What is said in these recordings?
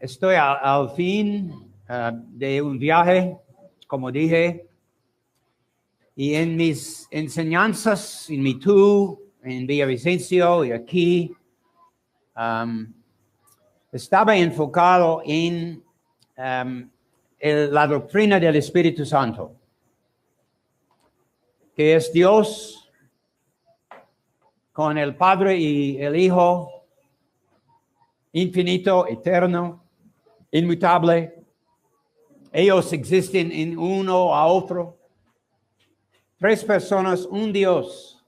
Estoy al fin de un viaje, como dije, y en mis enseñanzas, en mi tour, en Villavicencio y aquí, estaba enfocado en la doctrina del Espíritu Santo, que es Dios con el Padre y el Hijo, infinito, eterno, inmutable. Ellos existen en uno a otro. Tres personas, un Dios.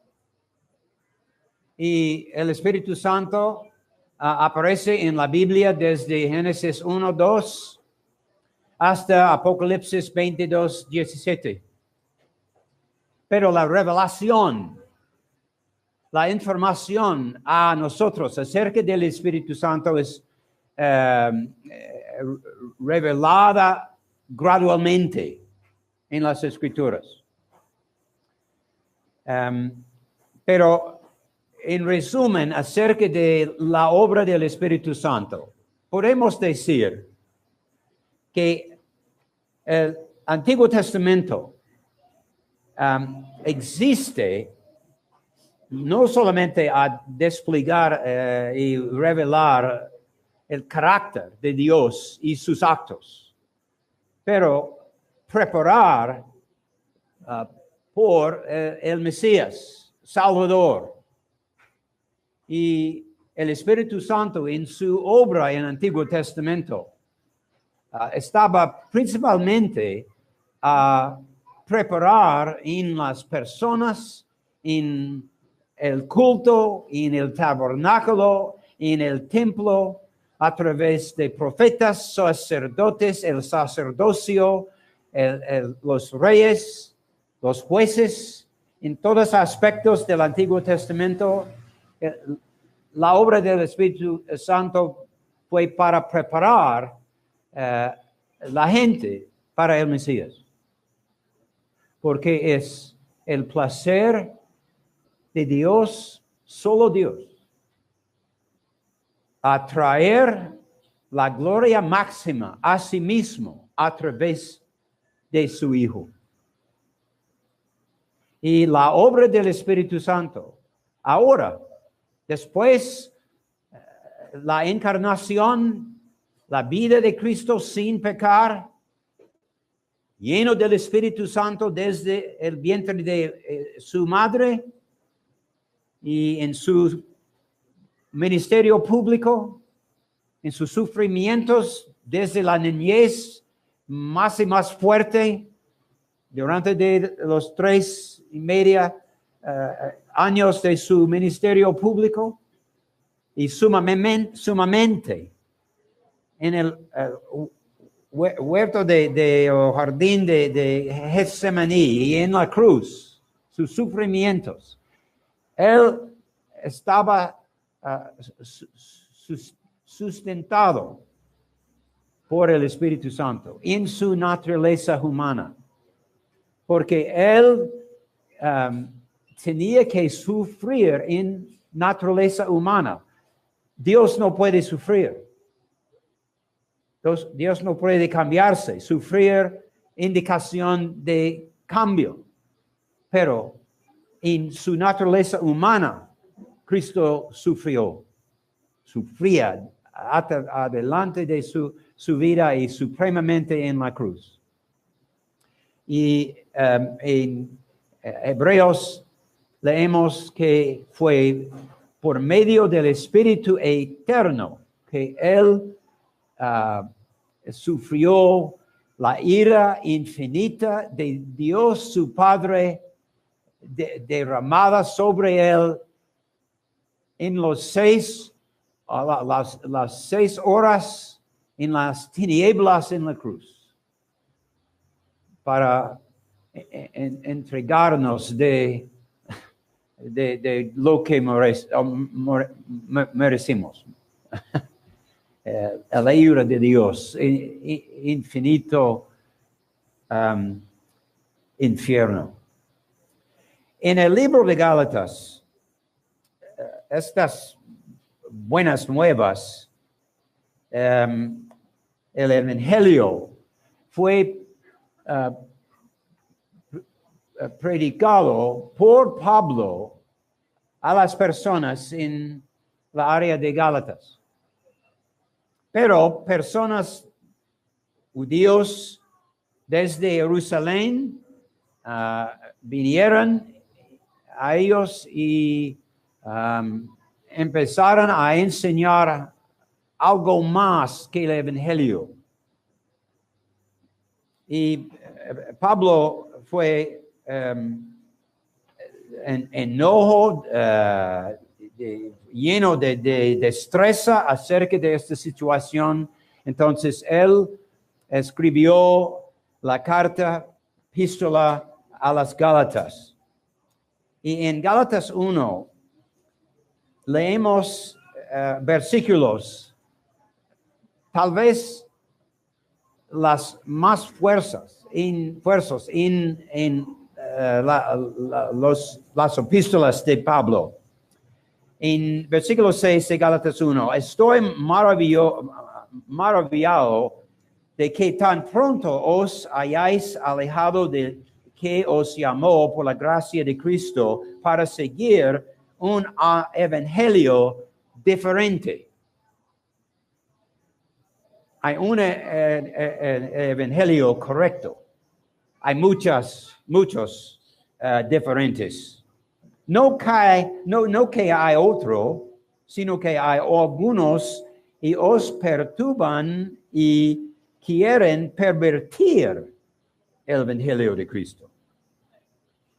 Y el Espíritu Santo aparece en la Biblia desde Génesis 1:2 hasta Apocalipsis 22:17. Pero la revelación, la información a nosotros acerca del Espíritu Santo es revelada gradualmente en las Escrituras. Pero en resumen, acerca de la obra del Espíritu Santo, podemos decir que el Antiguo Testamento existe no solamente a desplegar y revelar el carácter de Dios y sus actos, pero preparar por el Mesías, Salvador. Y el Espíritu Santo en su obra en el Antiguo Testamento estaba principalmente a preparar en las personas, en el culto, en el tabernáculo, en el templo, a través de profetas, sacerdotes, el sacerdocio, los reyes, los jueces, en todos los aspectos del Antiguo Testamento. La obra del Espíritu Santo fue para preparar la gente para el Mesías. Porque es el placer de Dios, solo Dios, atraer la gloria máxima a sí mismo a través de su Hijo. Y la obra del Espíritu Santo, ahora, después, la encarnación, la vida de Cristo sin pecar, lleno del Espíritu Santo desde el vientre de su madre y en su ministerio público, en sus sufrimientos desde la niñez más y más fuerte durante los 3.5 años de su ministerio público y sumamente en el huerto o jardín de Getsemaní y en la cruz, sus sufrimientos. Él estaba sustentado por el Espíritu Santo en su naturaleza humana, porque él tenía que sufrir en naturaleza humana. Dios no puede sufrir. Dios no puede cambiarse, sufrir indicación de cambio, pero en su naturaleza humana, Cristo sufría adelante de su vida y supremamente en la cruz. Y en Hebreos leemos que fue por medio del Espíritu eterno que Él sufrió la ira infinita de Dios su Padre derramada sobre Él en las 6 horas en las tinieblas en la cruz, para entregarnos de lo que merecimos. La ira de Dios, infinito infierno. En el libro de Gálatas, estas buenas nuevas el Evangelio fue predicado por Pablo a las personas en la área de Gálatas. Pero personas judíos desde Jerusalén vinieron a ellos y empezaron a enseñar algo más que el Evangelio. Y Pablo fue enojo, lleno de destreza acerca de esta situación. Entonces él escribió la carta, epístola a las Gálatas. Y en Gálatas 1 leemos versículos, tal vez las más fuerzas en las epístolas de Pablo. En versículo 6 de Gálatas 1, estoy maravillado de que tan pronto os hayáis alejado de que os llamó por la gracia de Cristo para seguir un evangelio diferente. Hay un evangelio correcto. Hay muchos diferentes. No que hay otro, sino que hay algunos y os perturban y quieren pervertir el evangelio de Cristo.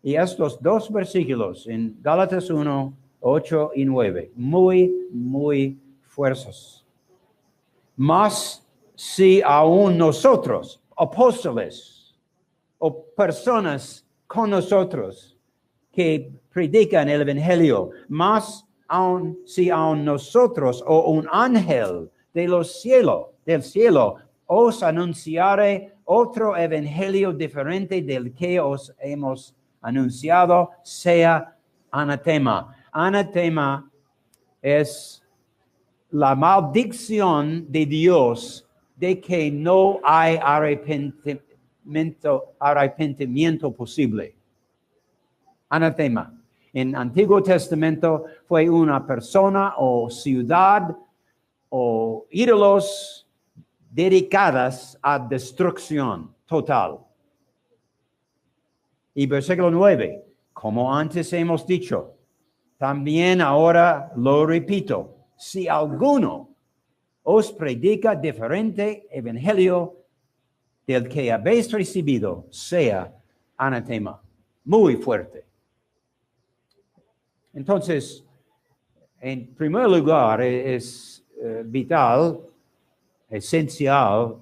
Y estos dos versículos en Gálatas 1, 8 y 9, muy fuertes. Mas si aún nosotros, apóstoles o personas con nosotros que predican el evangelio, más aún si aún nosotros o un ángel del cielo os anunciare otro evangelio diferente del que os hemos anunciado, sea anatema. Anatema es la maldición de Dios de que no hay arrepentimiento posible. Anatema. En Antiguo Testamento fue una persona o ciudad o ídolos dedicadas a destrucción total. Y versículo 9, como antes hemos dicho, también ahora lo repito, si alguno os predica diferente evangelio del que habéis recibido, sea anatema. Muy fuerte. Entonces, en primer lugar, es vital, esencial,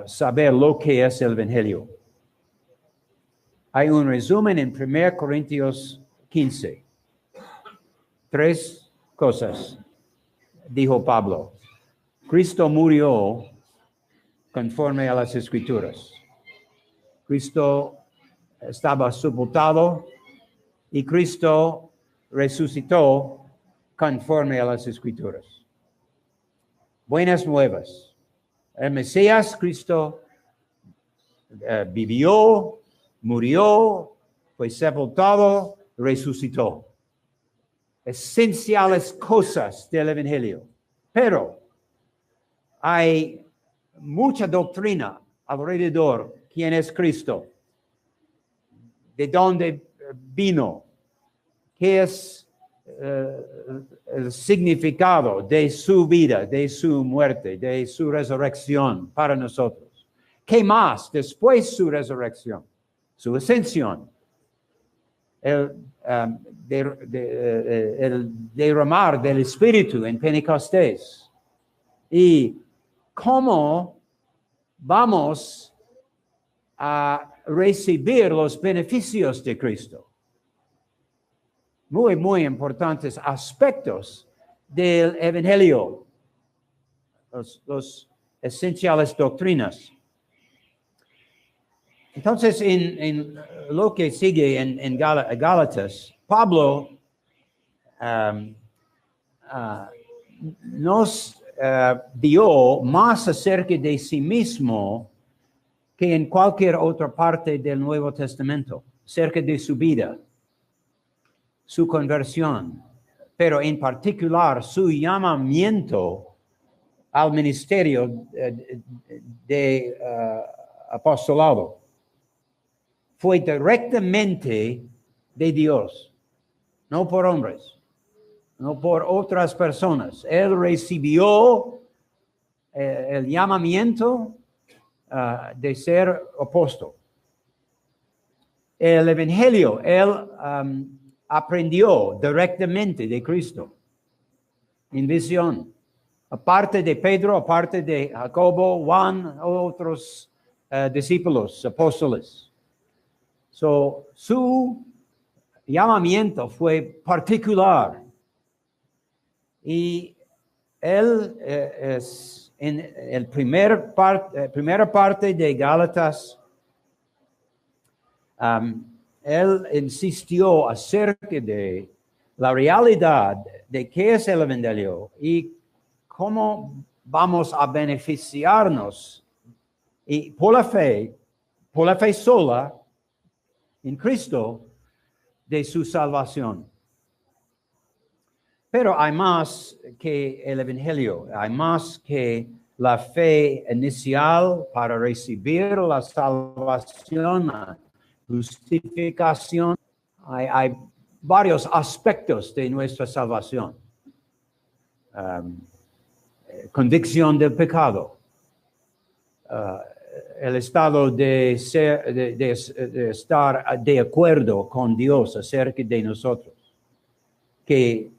saber lo que es el evangelio. Hay un resumen en 1 Corintios 15. 3 cosas, dijo Pablo. Cristo murió conforme a las Escrituras. Cristo estaba sepultado y Cristo resucitó conforme a las Escrituras. Buenas nuevas. El Mesías, Cristo, vivió, murió, fue sepultado, resucitó. Esenciales cosas del Evangelio. Pero hay mucha doctrina alrededor. ¿Quién es Cristo? ¿De dónde vino? ¿Qué es el significado de su vida, de su muerte, de su resurrección para nosotros? ¿Qué más después de su resurrección? Su ascensión. El derramar del Espíritu en Pentecostés. Y cómo vamos a recibir los beneficios de Cristo. Muy importantes aspectos del Evangelio. Los esenciales doctrinas. Entonces, en lo que sigue en Gálatas, Pablo nos dio más acerca de sí mismo que en cualquier otra parte del Nuevo Testamento, acerca de su vida, su conversión, pero en particular su llamamiento al ministerio de apostolado. Fue directamente de Dios, no por hombres, no por otras personas. Él recibió el llamamiento de ser apóstol. El evangelio, él aprendió directamente de Cristo, en visión. Aparte de Pedro, aparte de Jacobo, Juan, otros discípulos, apóstoles. Su llamamiento fue particular. Y él es en el primera parte de Gálatas, él insistió acerca de la realidad de qué es el evangelio y cómo vamos a beneficiarnos y por la fe sola en Cristo de su salvación. Pero hay más que el evangelio, hay más que la fe inicial para recibir la salvación, la justificación. Hay varios aspectos de nuestra salvación. Convicción del pecado, el estado de estar de acuerdo con Dios acerca de nosotros, que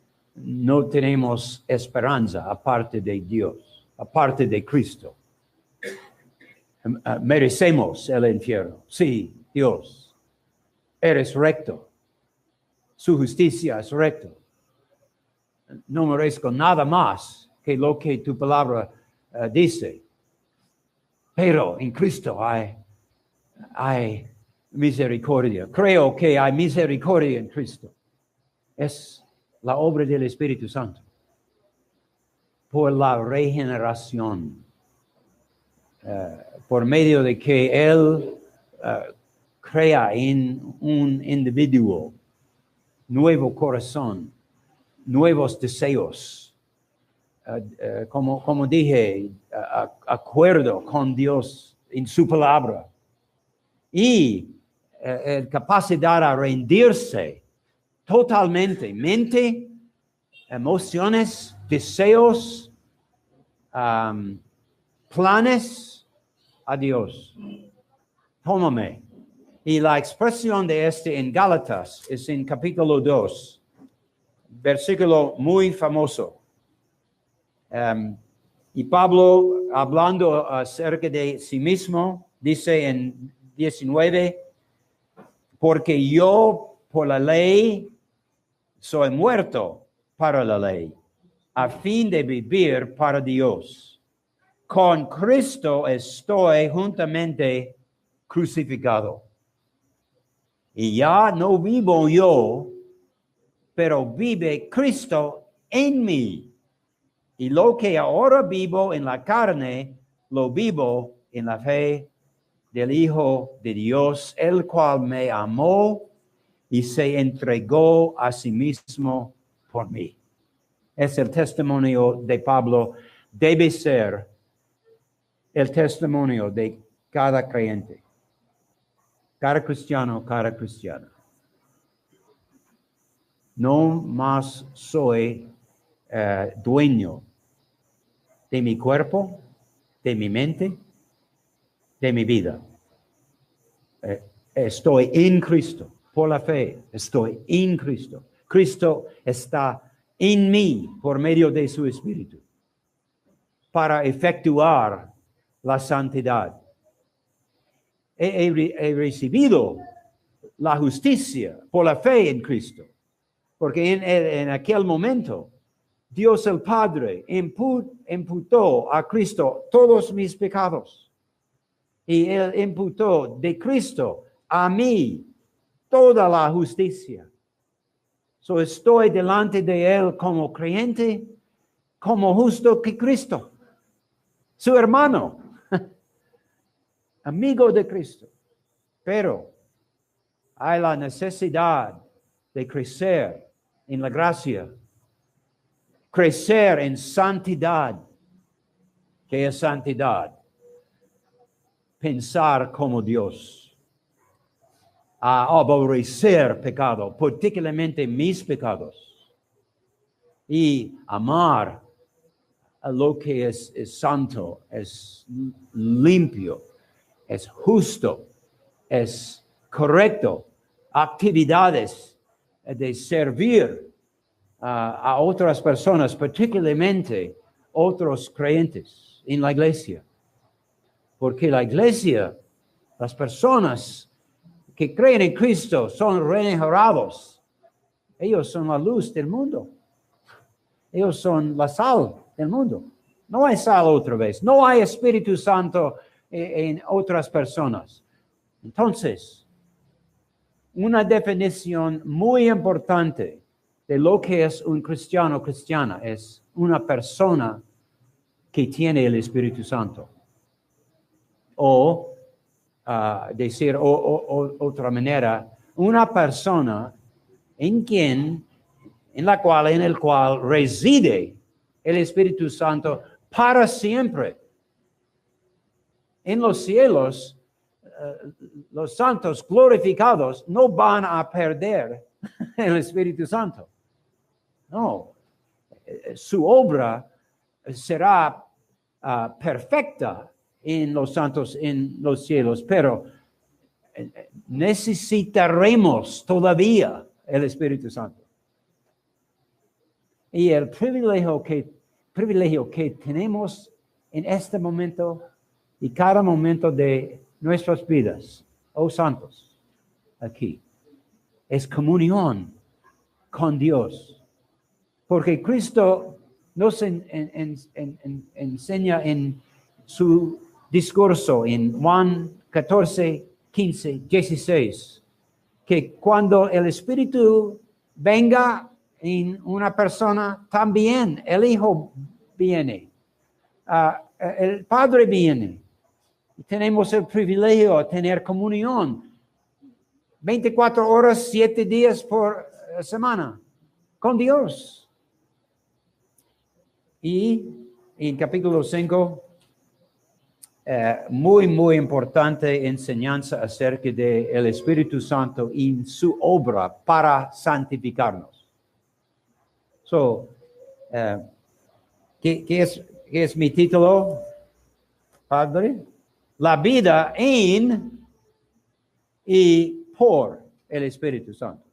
no tenemos esperanza aparte de Dios, aparte de Cristo. Merecemos el infierno. Sí, Dios, eres recto. Su justicia es recto. No merezco nada más que lo que tu palabra dice. Pero en Cristo hay misericordia. Creo que hay misericordia en Cristo. Es la obra del Espíritu Santo. Por la regeneración. Por medio de que Él crea en un individuo nuevo corazón, nuevos deseos. Como dije, acuerdo con Dios en su palabra y capacidad a rendirse totalmente, mente, emociones, deseos, planes a Dios. Tómame. Y la expresión de en Gálatas es en capítulo 2, versículo muy famoso. Y Pablo, hablando acerca de sí mismo, dice en 19, porque yo por la ley soy muerto para la ley, a fin de vivir para Dios. Con Cristo estoy juntamente crucificado. Y ya no vivo yo, pero vive Cristo en mí. Y lo que ahora vivo en la carne, lo vivo en la fe del Hijo de Dios, el cual me amó y se entregó a sí mismo por mí. Es el testimonio de Pablo, debe ser el testimonio de cada creyente, cada cristiano, cada cristiana. No más soy dueño de mi cuerpo, de mi mente, de mi vida. Estoy en Cristo, por la fe, estoy en Cristo. Cristo está en mí por medio de su Espíritu para efectuar la santidad. He recibido la justicia por la fe en Cristo, porque en aquel momento Dios el Padre imputó a Cristo todos mis pecados. Y Él imputó de Cristo a mí toda la justicia. Estoy delante de Él como creyente como justo que Cristo, su hermano, amigo de Cristo. Pero hay la necesidad de crecer en la gracia, crecer en santidad. ¿Qué es santidad? Pensar como Dios, a aborrecer pecado, particularmente mis pecados, y amar a lo que es santo, es limpio, es justo, es correcto, actividades de servir a otras personas, particularmente otros creyentes en la iglesia. Porque la iglesia, las personas que creen en Cristo son regenerados. Ellos son la luz del mundo. Ellos son la sal del mundo. No hay sal otra vez. No hay Espíritu Santo en otras personas. Entonces, una definición muy importante de lo que es un cristiano o cristiana es una persona que tiene el Espíritu Santo. O decir otra manera, una persona en el cual reside el Espíritu Santo para siempre. En los cielos, los santos glorificados no van a perder el Espíritu Santo. No, su obra será perfecta en los santos en los cielos, pero necesitaremos todavía el Espíritu Santo. Y el privilegio que tenemos en este momento y cada momento de nuestras vidas, oh santos, aquí, es comunión con Dios. Porque Cristo nos enseña en su discurso en Juan 14, 15, 16, que cuando el Espíritu venga en una persona, también el Hijo viene, el Padre viene. Tenemos el privilegio de tener comunión 24 horas, 7 días por semana con Dios. Y en capítulo 5, muy importante enseñanza acerca del Espíritu Santo y su obra para santificarnos. ¿Qué es mi título, Padre? La vida en y por el Espíritu Santo.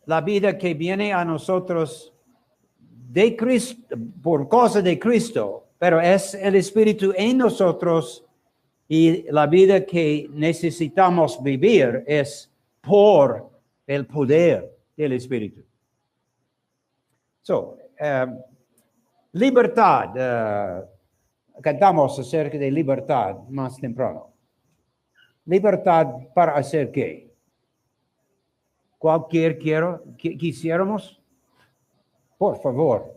La vida que viene a nosotros de Cristo, por causa de Cristo, pero es el Espíritu en nosotros, y la vida que necesitamos vivir es por el poder del Espíritu. Libertad. Cantamos acerca de libertad más temprano. ¿Libertad para hacer qué? ¿Cualquier quisiéramos? Por favor.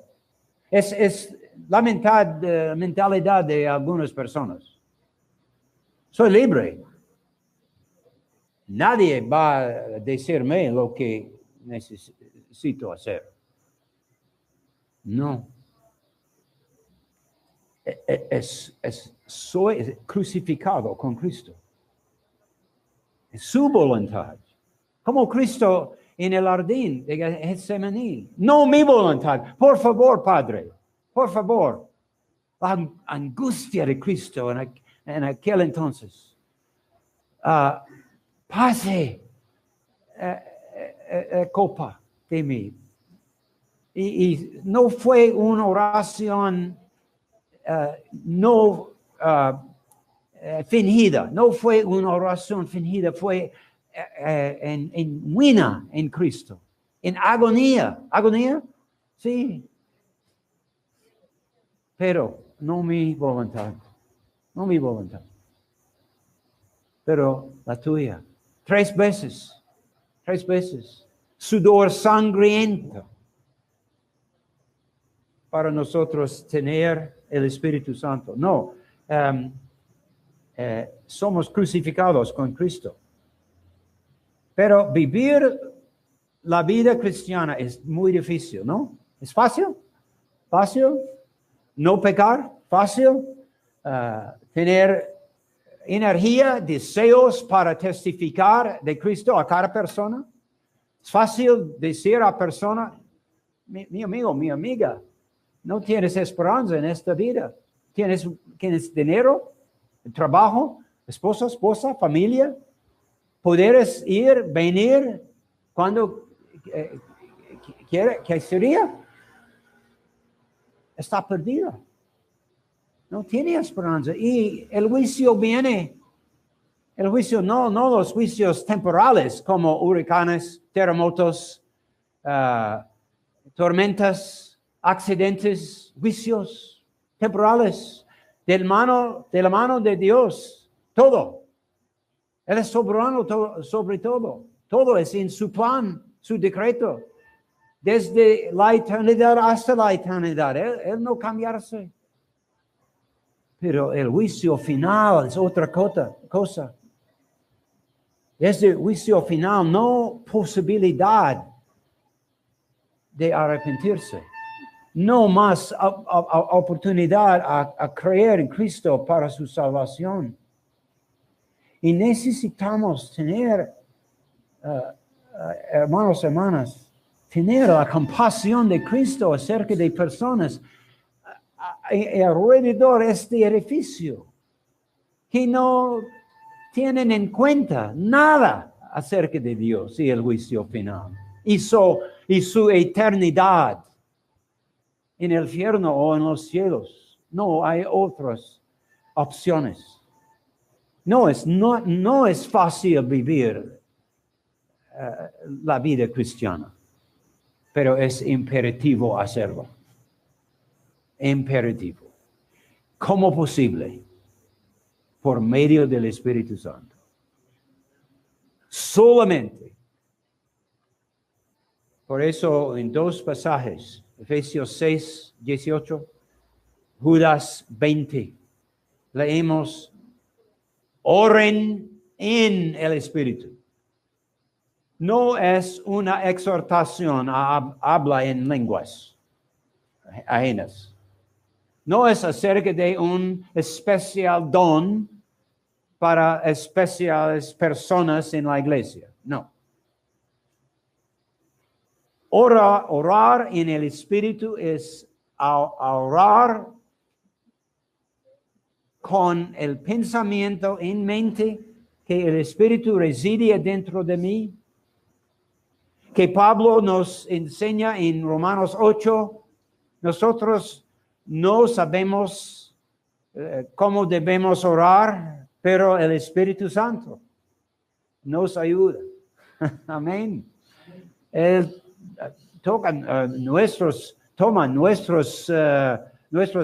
Es la mentalidad de algunas personas. Soy libre. Nadie va a decirme lo que necesito hacer. No. Soy crucificado con Cristo. Es su voluntad. Como Cristo en el jardín de Getsemaní. No mi voluntad. Por favor, Padre. Por favor. La angustia de Cristo en aquel entonces. Pase copa de mí. Y no fue una oración fingida. No fue una oración fingida. Fue genuina en Cristo. En agonía. ¿Agonía? Sí. Pero no mi voluntad. No mi voluntad. Pero la tuya. 3 veces. 3 veces. Sudor sangriento. para nosotros tener el Espíritu Santo. No, somos crucificados con Cristo. Pero vivir la vida cristiana es muy difícil, ¿no? ¿Es fácil? ¿Fácil? ¿No pecar? ¿Fácil? ¿Tener energía, deseos para testificar de Cristo a cada persona? ¿Es fácil decir a persona, mi amigo, mi amiga, no tienes esperanza en esta vida? ¿Tienes dinero, trabajo, esposa, familia? ¿Poderes ir, venir cuando quiere? ¿Qué sería? Está perdida. No tiene esperanza. Y el juicio viene. El juicio no los juicios temporales como huracanes, terremotos, tormentas, accidentes, juicios temporales de la mano de Dios. Todo. Él es soberano sobre todo. Todo es en su plan, su decreto. Desde la eternidad hasta la eternidad. Él no cambiarse. Pero el juicio final es otra cosa. Desde el juicio final, no posibilidad de arrepentirse. No más oportunidad a creer en Cristo para su salvación. Y necesitamos tener, hermanos, hermanas, tener la compasión de Cristo acerca de personas alrededor de este edificio que no tienen en cuenta nada acerca de Dios y el juicio final y su eternidad en el infierno o en los cielos. No hay otras opciones. No es fácil vivir la vida cristiana, pero es imperativo hacerlo. Imperativo. ¿Cómo posible? Por medio del Espíritu Santo. Solamente. Por eso en dos pasajes, Efesios 6, 18, Judas 20, leemos, oren en el Espíritu. No es una exhortación a hablar en lenguas ajenas. No es acerca de un especial don para especiales personas en la iglesia. No. Orar en el Espíritu es orar con el pensamiento en mente que el Espíritu reside dentro de mí. Que Pablo nos enseña en Romanos 8, nosotros no sabemos cómo debemos orar, pero el Espíritu Santo nos ayuda. Amén. Él toma nuestras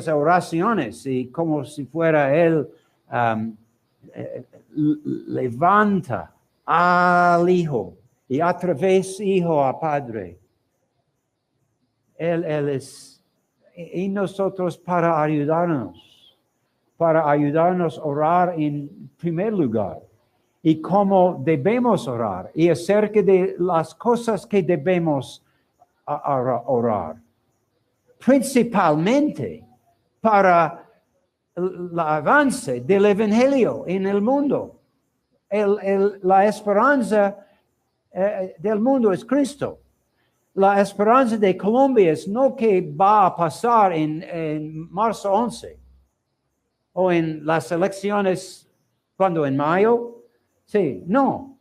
oraciones y como si fuera Él levanta al Hijo y a través Hijo a Padre. Él es en nosotros para ayudarnos a orar en primer lugar y cómo debemos orar y acerca de las cosas que debemos orar. Principalmente para el avance del Evangelio en el mundo. La esperanza del mundo es Cristo. La esperanza de Colombia es no que va a pasar en marzo 11 o en las elecciones, ¿cuándo? ¿En mayo? Sí, no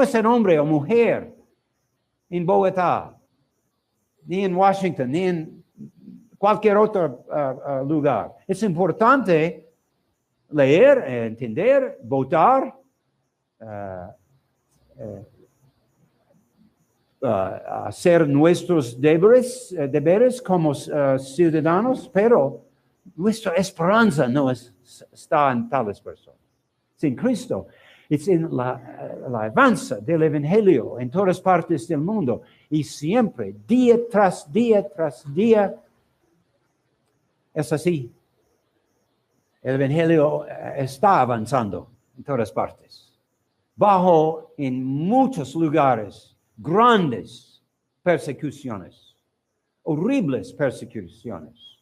es el hombre o mujer en Bogotá, ni en Washington, ni en cualquier otro lugar. Es importante leer, entender, votar, hacer nuestros deberes como ciudadanos, pero nuestra esperanza no está en tales personas. Sin Cristo, es en la avanza del Evangelio en todas partes del mundo y siempre, día tras día, Es así. El Evangelio está avanzando en todas partes. Bajo en muchos lugares grandes persecuciones, horribles persecuciones.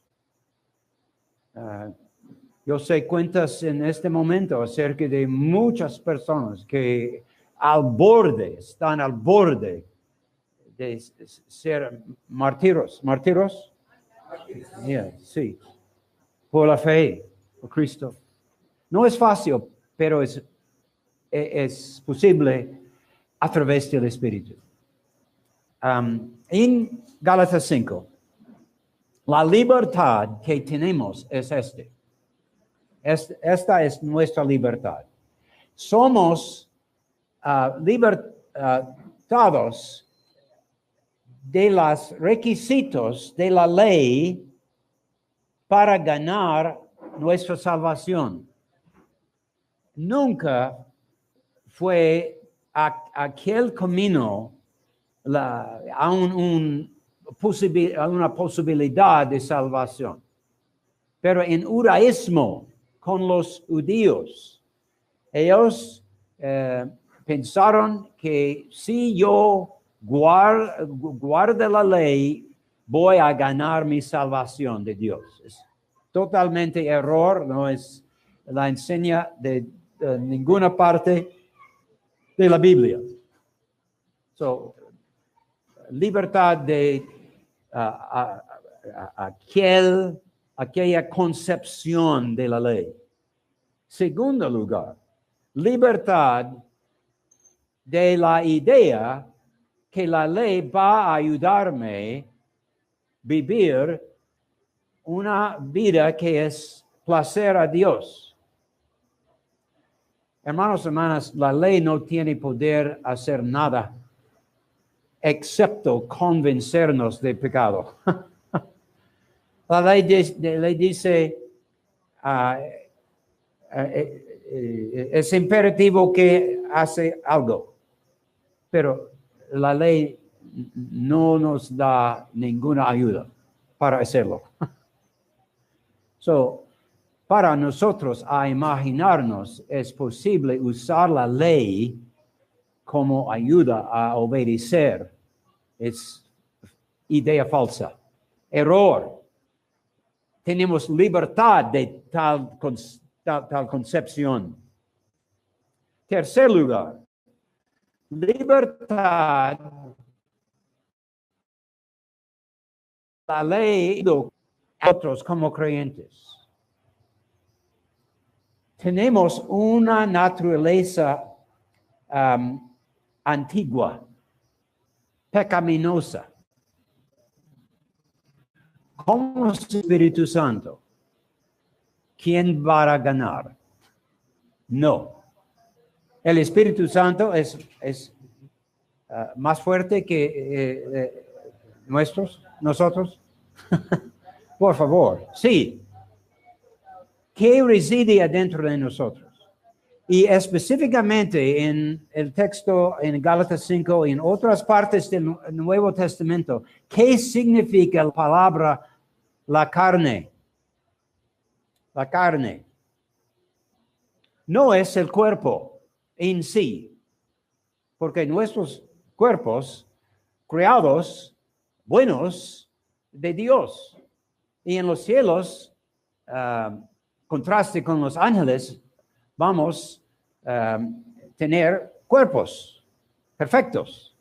Yo sé cuentas en este momento acerca de muchas personas que están al borde de ser mártires. ¿Mártires? Yeah, sí. Por la fe, por Cristo. No es fácil, pero es posible a través del Espíritu. En Gálatas 5, la libertad que tenemos es esta es nuestra libertad. Somos libertados de los requisitos de la ley para ganar nuestra salvación. Nunca fue aquel camino a una posibilidad de salvación. Pero en judaísmo, con los judíos, ellos pensaron que si yo guardo la ley, voy a ganar mi salvación de Dios. Es totalmente error, no es la enseña de ninguna parte de la Biblia. Libertad de aquella concepción de la ley. Segundo lugar, libertad de la idea que la ley va a ayudarme a vivir una vida que es placer a Dios. Hermanos y hermanas, la ley no tiene poder hacer nada excepto convencernos de pecado. La ley dice, es imperativo que hace algo, pero la ley no nos da ninguna ayuda para hacerlo. Para nosotros a imaginarnos es posible usar la ley como ayuda a obedecer. Es idea falsa. Error. Tenemos libertad de tal concepción. Tercer lugar, libertad. La ley de nosotros como creyentes. Tenemos una naturaleza antigua, pecaminosa. Como Espíritu Santo, ¿quién va a ganar? No. El Espíritu Santo es más fuerte que nosotros. Por favor, sí. ¿Qué reside adentro de nosotros? Y específicamente en el texto en Gálatas 5 y en otras partes del Nuevo Testamento, ¿qué significa la palabra la carne? La carne. No es el cuerpo en sí, porque nuestros cuerpos creados, buenos, de Dios. Y en los cielos, contraste con los ángeles, vamos a tener cuerpos perfectos.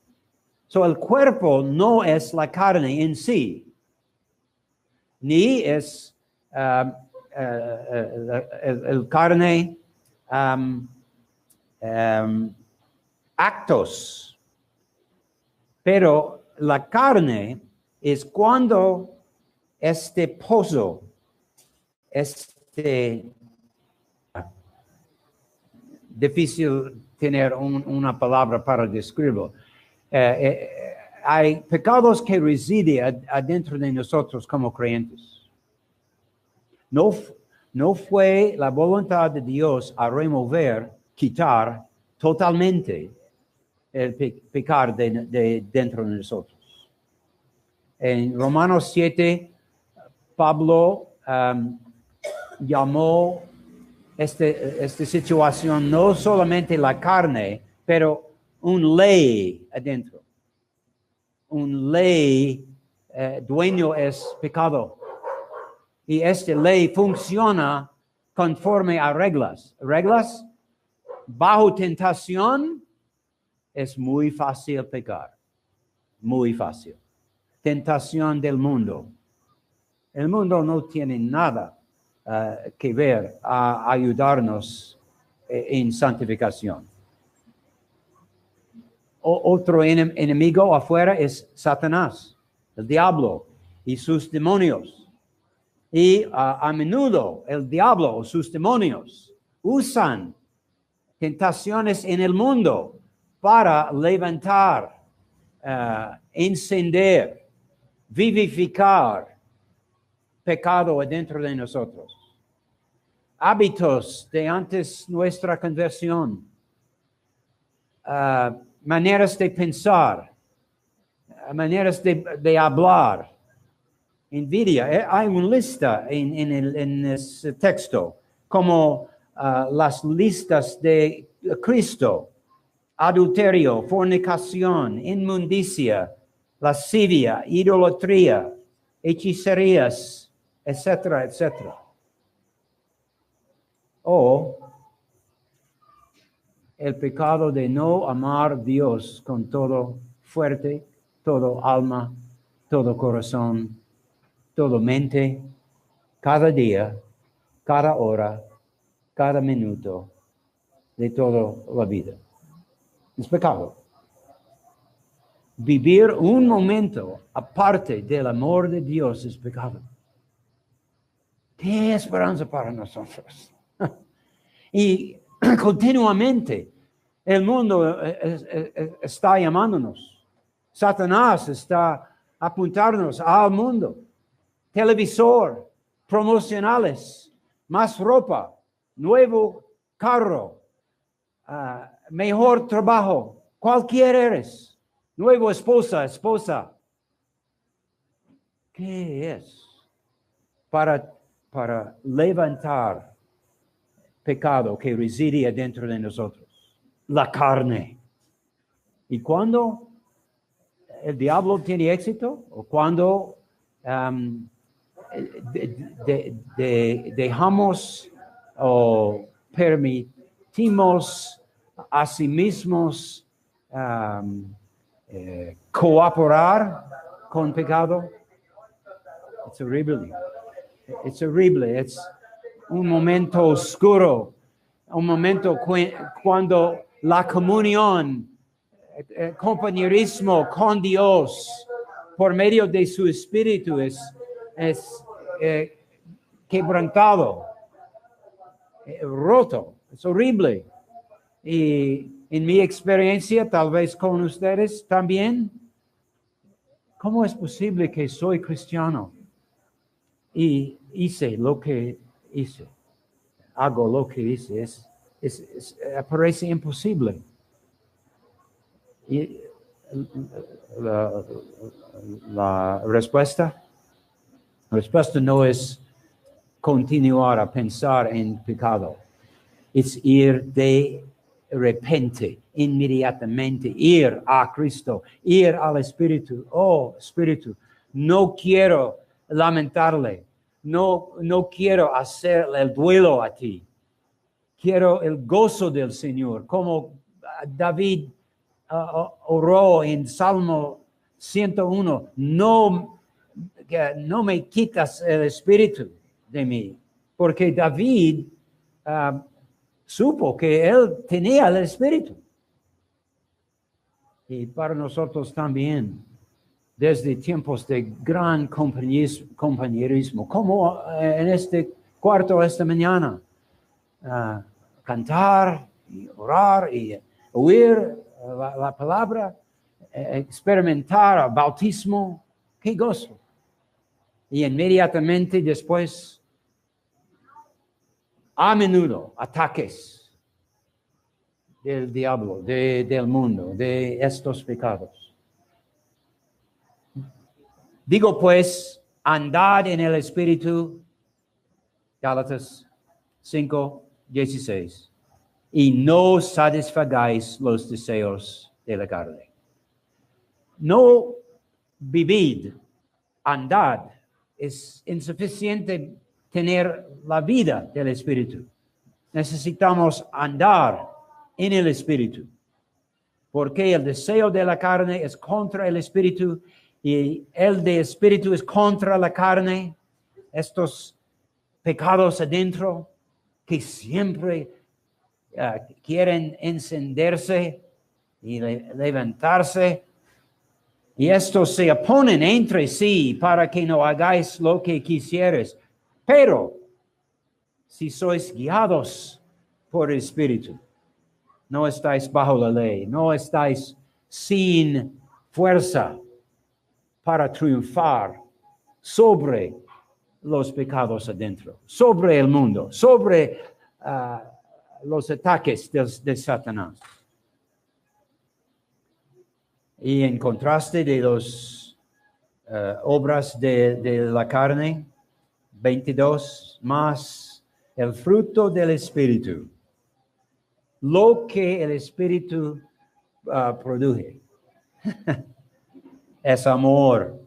El cuerpo no es la carne en sí, ni es el carne actos. Pero la carne es cuando este pozo, difícil tener una palabra para describirlo. Hay pecados que residen adentro de nosotros como creyentes. No fue la voluntad de Dios a quitar totalmente el pecar de dentro de nosotros. En Romanos 7, Pablo llamó esta situación no solamente la carne, pero un ley adentro. Un ley dueño es pecado. Y esta ley funciona conforme a reglas. Reglas, bajo tentación, es muy fácil pecar. Muy fácil. Tentación del mundo. El mundo no tiene nada que ver a ayudarnos en santificación. Otro enemigo afuera es Satanás, el diablo y sus demonios. Y a menudo el diablo o sus demonios usan tentaciones en el mundo para levantar, encender, vivificar pecado adentro de nosotros. Hábitos de antes nuestra conversión, maneras de pensar, maneras de hablar. Envidia. Hay una lista en ese texto, como las listas de Cristo: adulterio, fornicación, inmundicia, lascivia, idolatría, hechicerías, etcétera, etcétera. O el pecado de no amar a Dios con todo fuerte, todo alma, todo corazón, todo mente, cada día, cada hora, cada minuto de toda la vida. Es pecado. Vivir un momento aparte del amor de Dios es pecado. ¿Qué esperanza para nosotros? Y continuamente el mundo está llamándonos. Satanás está apuntándonos al mundo. Televisor, promocionales, más ropa, nuevo carro, mejor trabajo, cualquier eres, nuevo esposa. ¿Qué es? Para levantar pecado que reside dentro de nosotros, la carne. Y cuando el diablo tiene éxito, o cuando dejamos o permitimos a sí mismos cooperar con pecado, es horrible. Es horrible. Es un momento oscuro, un momento cuando la comunión, el compañerismo con Dios por medio de su Espíritu es quebrantado, roto. Es horrible. Y en mi experiencia, tal vez con ustedes también, ¿cómo es posible que soy cristiano y hice lo que hice? Hago lo que hice. Parece imposible. Y la respuesta no es continuar a pensar en pecado. Es ir de repente, inmediatamente, ir a Cristo, ir al Espíritu. Oh, Espíritu, no quiero lamentarle, no quiero hacer el duelo a ti. Quiero el gozo del Señor, como David oró en Salmo 101, no me quitas el Espíritu de mí, porque David supo que él tenía el Espíritu. Y para nosotros también, desde tiempos de gran compañerismo, como en este cuarto esta mañana, cantar y orar y oír la palabra, experimentar el bautismo, qué gozo. Y inmediatamente después, a menudo, ataques del diablo, del mundo, de estos pecados. Digo pues, andad en el Espíritu Gálatas 5:16. Y no satisfagáis los deseos de la carne. No vivid, andad. Es insuficiente tener la vida del Espíritu. Necesitamos andar en el Espíritu. Porque el deseo de la carne es contra el Espíritu y el de Espíritu es contra la carne. Estos pecados adentro que siempre quieren encenderse y levantarse. Y estos se oponen entre sí para que no hagáis lo que quisieres. Pero si sois guiados por el Espíritu, no estáis bajo la ley, no estáis sin fuerza para triunfar sobre los pecados adentro, sobre el mundo, sobre los ataques de Satanás. Y en contraste de las obras de la carne, 22, más el fruto del Espíritu. Lo que el Espíritu produce es amor.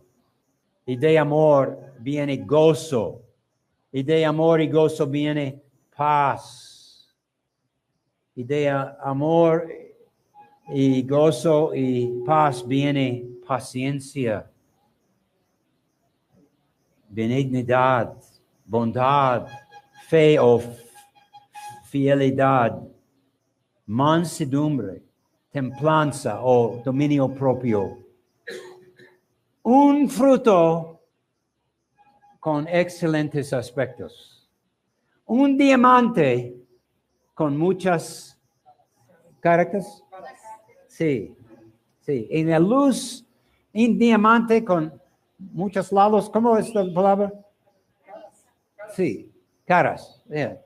Y de amor viene gozo. Y de amor y gozo viene paz. Y de amor y gozo y paz viene paciencia, benignidad, bondad, fe o fidelidad, mansedumbre, templanza o dominio propio. Un fruto con excelentes aspectos. Un diamante con muchas características. Sí. En la luz, un diamante con muchos lados. ¿Cómo es la palabra? Sí, caras. Yeah.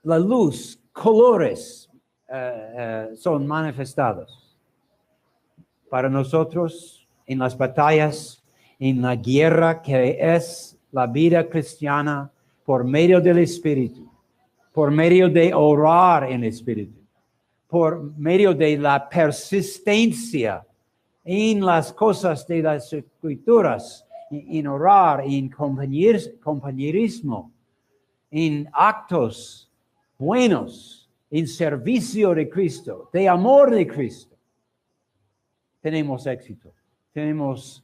La luz, colores son manifestados. Para nosotros, en las batallas, en la guerra que es la vida cristiana, por medio del Espíritu, por medio de orar en el Espíritu, por medio de la persistencia en las cosas de las Escrituras, en orar, en compañerismo, en actos buenos, en servicio de Cristo, de amor de Cristo, tenemos éxito. Tenemos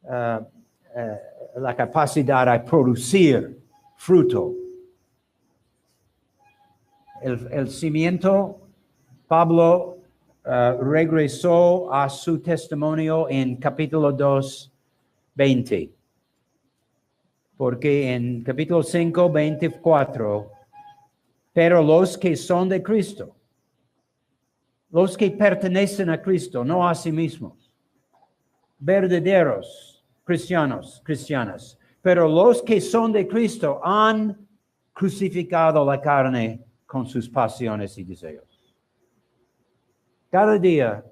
la capacidad de producir fruto. El cimiento, Pablo regresó a su testimonio en capítulo 2, 20. Porque en capítulo 5, 24, pero los que son de Cristo, los que pertenecen a Cristo, no a sí mismos, verdaderos cristianas, pero los que son de Cristo han crucificado la carne con sus pasiones y deseos. Cada día,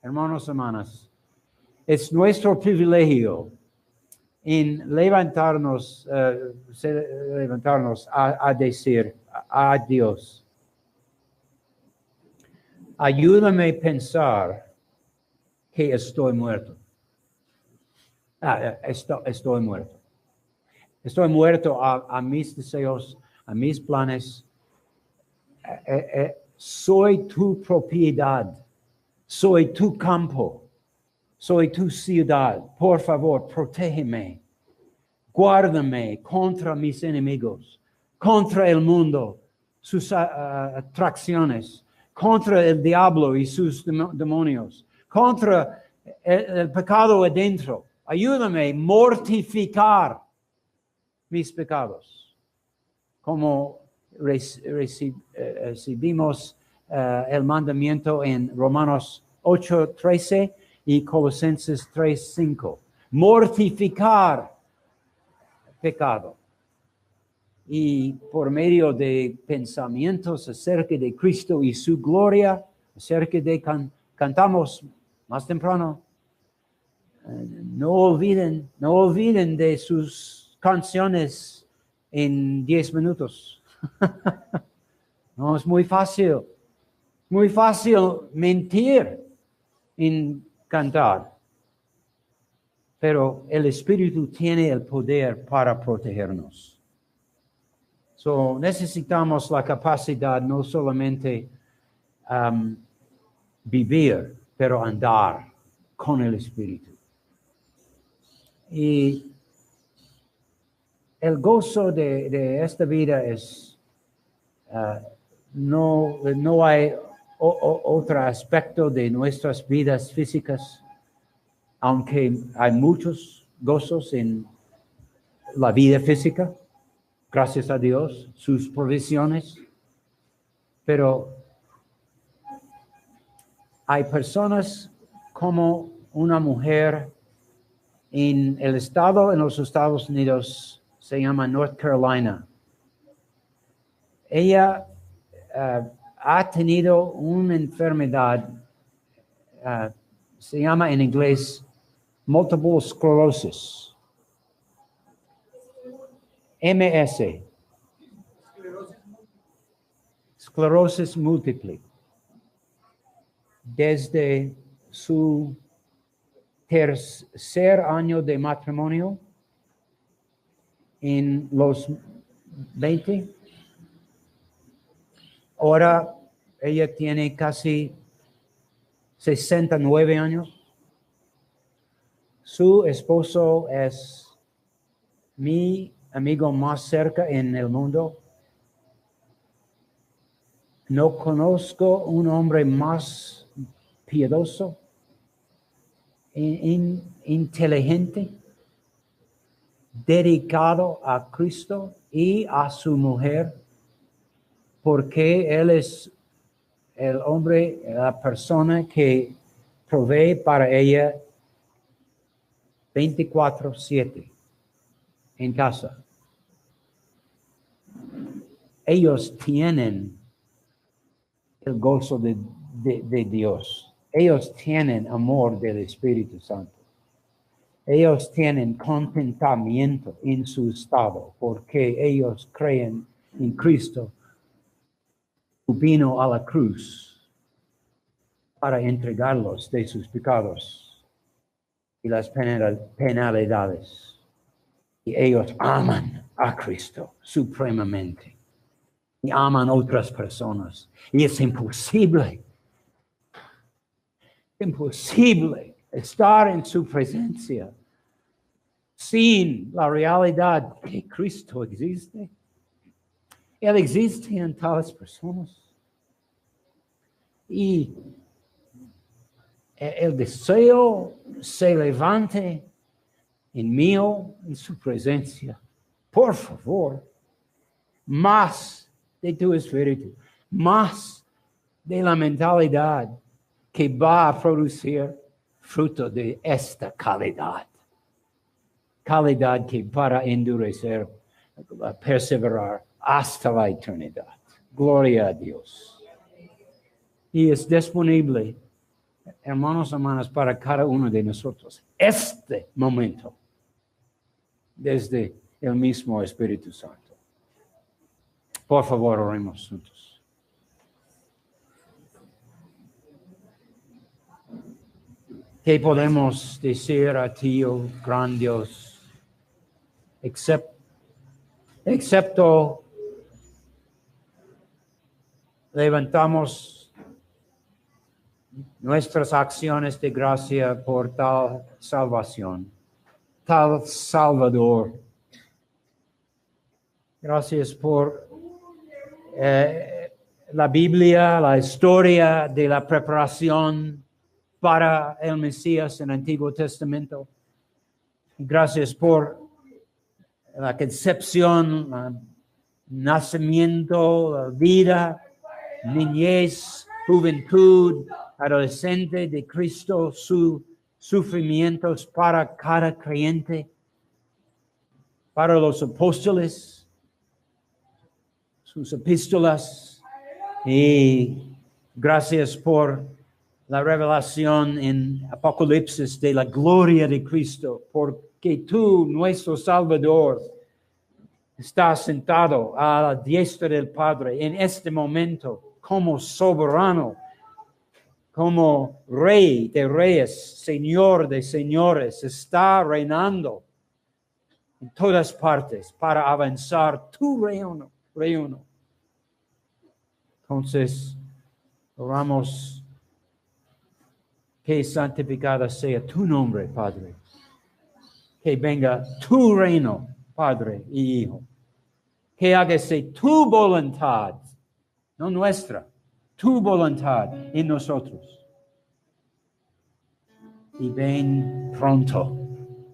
hermanos y hermanas, es nuestro privilegio en levantarnos a decir a Dios, ayúdame a pensar que estoy muerto. Estoy muerto. Estoy muerto a mis deseos, a mis planes. Soy tu propiedad. Soy tu campo. Soy tu ciudad. Por favor, protégeme. Guárdame contra mis enemigos, contra el mundo, sus atracciones, contra el diablo y sus demonios, contra el pecado adentro. Ayúdame a mortificar mis pecados, como recibimos el mandamiento en Romanos 8:13 y Colosenses 3:5. Mortificar pecado. Y por medio de pensamientos acerca de Cristo y su gloria, acerca de cantamos más temprano, no olviden de sus canciones en 10 minutos. No, es muy fácil mentir en cantar. Pero el Espíritu tiene el poder para protegernos. So, necesitamos la capacidad no solamente vivir, pero andar con el Espíritu. Y el gozo de esta vida es, no hay otro aspecto de nuestras vidas físicas, aunque hay muchos gozos en la vida física, gracias a Dios, sus provisiones, pero hay personas como una mujer en el estado, en los Estados Unidos, se llama North Carolina. Ella ha tenido una enfermedad, se llama en inglés multiple sclerosis. MS. Esclerosis múltiple. Desde su tercer año de matrimonio, en los 20, ahora ella tiene casi 69 años. Su esposo es mi amigo más cerca en el mundo. No conozco un hombre más piadoso, inteligente, dedicado a Cristo y a su mujer, porque él es el hombre, la persona que provee para ella 24/7 en casa. Ellos tienen el gozo de Dios. Ellos tienen amor del Espíritu Santo. Ellos tienen contentamiento en su estado porque ellos creen en Cristo. Vino a la cruz para entregarlos de sus pecados y las penalidades. Y ellos aman a Cristo supremamente. Y aman a otras personas. Y es imposible estar en su presencia sin la realidad que Cristo existe. Él existe en tales personas. Y el deseo se levante en mí, en su presencia. Por favor, más de tu espíritu, más de la mentalidad que va a producir fruto de esta calidad. Calidad que para endurecer, perseverar hasta la eternidad. Gloria a Dios. Y es disponible, hermanos y hermanas, para cada uno de nosotros. Este momento, desde el mismo Espíritu Santo. Por favor, oremos juntos. ¿Qué podemos decir a ti, oh gran Dios? Excepto levantamos nuestras acciones de gracia por tal salvación, tal Salvador. Gracias por la Biblia, la historia de la preparación para el Mesías en el Antiguo Testamento. Gracias por la concepción, el nacimiento, la vida, niñez, juventud, adolescente de Cristo, sus sufrimientos para cada creyente, para los apóstoles, sus epístolas, y gracias por la revelación en Apocalipsis de la gloria de Cristo, porque tú, nuestro Salvador, está sentado a la diestra del Padre en este momento como soberano, como Rey de reyes, Señor de señores, está reinando en todas partes para avanzar tu reino. Entonces, oramos que santificada sea tu nombre, Padre. Que venga tu reino, Padre y Hijo. Que hágase tu voluntad, no nuestra, tu voluntad en nosotros. Y ven pronto.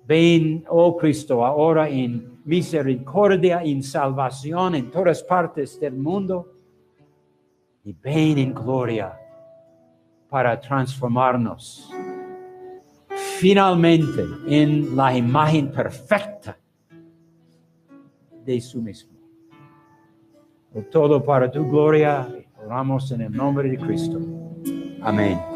Ven, oh Cristo, ahora en misericordia, en salvación en todas partes del mundo. Y ven en gloria para transformarnos finalmente en la imagen perfecta de su mismo. Todo para tu gloria. Oramos en el nombre de Cristo. Amén.